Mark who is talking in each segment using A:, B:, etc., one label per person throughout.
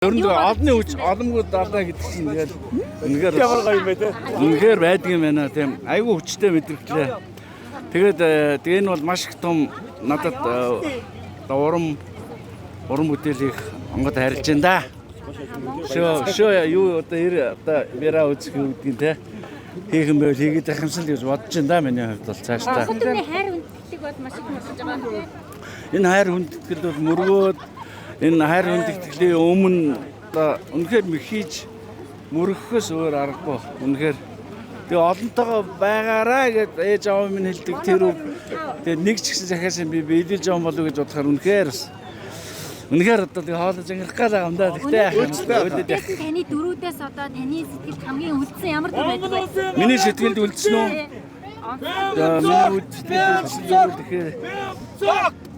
A: Өрөндөө олонний хүч олонгүй даалаа гэдэг чинь тэгээд үнэхээр ямар гоё юм бэ те. Үнэхээр байдаг юм байна тийм. Айгүй хүчтэй мэдрэгдлээ. Тэгээд энэ бол маш их том надад урам бүтээлийг онгод харилж байна да. Шөө юу одоо вера үзэх үүдгийн те. Хийх юм байвал хийгээд байх юмсан гэж бодож байна да миний хувьд бол цаашдаа.
B: Хотын хайр хүндэтгэл бол маш их мөрсөж байгаа юм.
A: Энэ хайр хүндэтгэл бол мөргөөд энэ хайр хүндэтгэлийн өмнө үнэхээр хийж мөрөхөөс өөр аргагүй. Үнэхээр тэгээ олонтойгоо байгаараа гэж ээж аав минь хэлдэг тэр үг. Тэгээ нэг ч гэсэн захиас би биелүүлж байгаа болов гэж бодохоор үнэхээр одоо тэгээ хоолой зангирах гал байгаа юм да. Тэгтээ
B: таны дөрүүдээс одоо таны сэтгэлд хамгийн үлдсэн ямар дүр байдаг вэ?
A: Миний сэтгэлд үлдсэн үү? Миний сэтгэлд үлдсэн тэгэхээр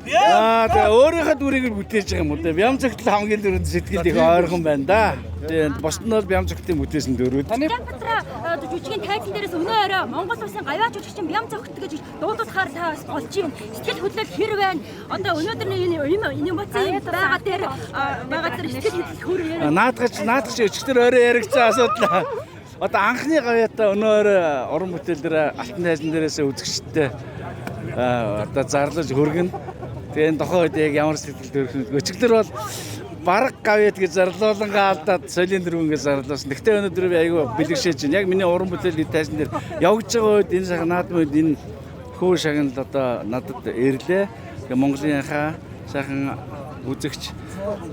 A: тэгээ өөрийнхөө дүрийг бүтээж байгаа юм уу те. Бям цагт хамгийн дөрөнд сэтгэл их ойрхон байна да. Тэгээд босд нь бол бям цагтын бүтээсэн дөрүүд.
B: Янбатра жүжигийн тайзан дээрээс өнөө орой Монгол улсын гавьяач жүжигчин бям цагт гэж дуудахаар та олж юм. Сэтгэл хөдлөл хэр байна? Одоо өнөөдөр энэ эмоцийн байгаа дээр сэтгэл хөдлөл хөр юм.
A: Наадгач өчтөр орой яригцсан асуудал. Одоо анхны гавьяатаа өнөө орой уран бүтээл дээр алтан тайзан дээрээс үзэгчтэй одоо зарлаж хөргөн. Тэгээ энэ тохоо үед яг ямар сэтгэл төрөх вэ? Өчигдөр бол бараг гавьяат гэж зарлуулангаа алдаад солийн дөрвөнгөө зарлуулсан. Гэхдээ өнөөдөр би айгүй бэлгшээж байна. Яг миний уран бүтээлийн тайзан дээр явж байгаа үед энэ сайхан наадмууд энэ хөө шагнал одоо надад ирлээ. Тэгээ Монголынхаа сайхан үзэгч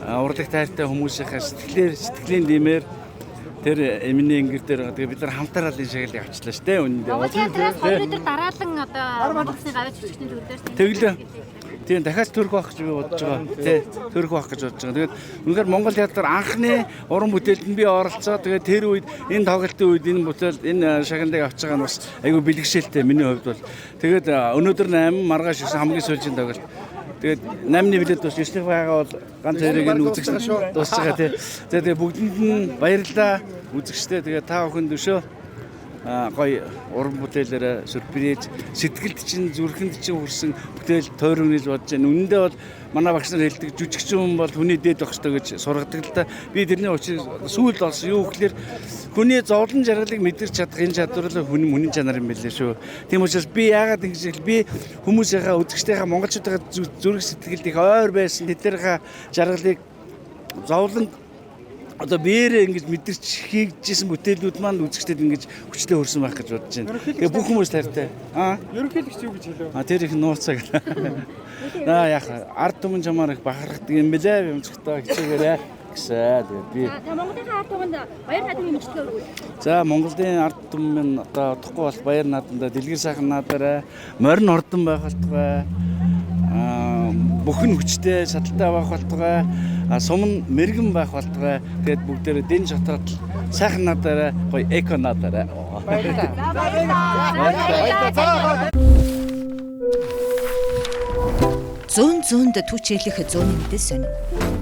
A: урлаг тайртай хүмүүсийнхээ сэтгэлийн димээр тэр эмний ингэр дээр тэгээ бид нар хамтараа л энэ шагналыг авчлаа шүү дээ. Үнэндээ.
B: Монгол театраас 2 өдөр дараалан одоо Монгол улсын гавьяач жүжигчний төвлөрсөн.
A: Тэглээ. Тийм дахиад төрөх байх гэж би бодож байгаа. Тий, төрөх байх гэж бодож байгаа. Тэгээд үнэхээр Монгол театр анхны уран бүтээлд нь би оролцоо. Тэгээд тэр үед энэ тоглолтын үед энэ бүтээл энэ шагналыг авч байгаа нь бас айгүй бэлгшээлтэй миний хувьд бол. Тэгээд өнөөдөр 8 маргааш 9 хамгийн сүүлийн тоглолт. Тэгээд 8-ны билет бас 9-ний байгаа бол ганц хоёрыг нь үзэгч дуусж байгаа тий. Тэгээд бүгдэнд нь баярлалаа үзэгчтэй. Тэгээд та бүхэнд өшөө гоё уран бүтээлээр сюрприз сэтгэлд чинь зүрхэнд чинь хүрсэн бүтээл тойрог гэж бодож байна. Үнэндээ бол манай багш нар хэлдэг жүжигчин бол хүний дээд байх ёстой гэж сургадаг л да. Би тэрний учрыг сүүлд олсон юу гэхээр хүний зовлон жаргалыг мэдэрч чадах энэ чадвар л хүний чанар юм билээ шүү. Тийм учраас би яагаад ингэж хэл би хүмүүсийнхээ үзэгчдийнхээ монголчуудынхаа зүрх сэтгэлд их ойр байсан тэднийхээ жаргалыг зовлон одоо биеэрээ ингэж мэдэрч хийжсэн бүтээлүүд маань үзэгчдэд ингэж хүчлээ хөрсөн байх гэж бодож байна. Тэгээ бүх хүмүүс тартай.
C: Ерөнхийлөгч юу гэж хэлв?
A: Тэр их нууцаг. Яг ард түмэн чамаар их бахархдаг юм бэлээ. Юмцгтаа хичээгээрээ гэсэн. Тэгээд би
B: Монголын ард түмэнд баяр наадмын мэдчилгээ өргөв.
A: За Монголын ард түмэн одоо утгагүй бол баяр наадамда дэлгэр сайхан наадаараа морин ордон байх болтугай. Бүхэн хүчтэй чадaltaй байх болтугай. Сумн мэрэгэн байх болтугай. Тэгээд бүгдээрээ дэн шатраад сайхан надаараа гоё эко надаараа.
C: Баярлалаа.
D: Зүүнд түчээлэх зүүнний мэдээ сонь.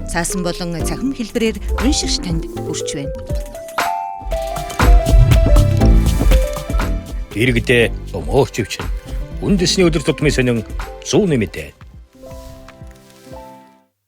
D: Цаасан болон цахим хэлбэрээр уншигч танд хүрч байна.
E: Иргэдээ өмөөч өвчин. Үндэсний өдөр тутмын сонин зүүнний мэдээ.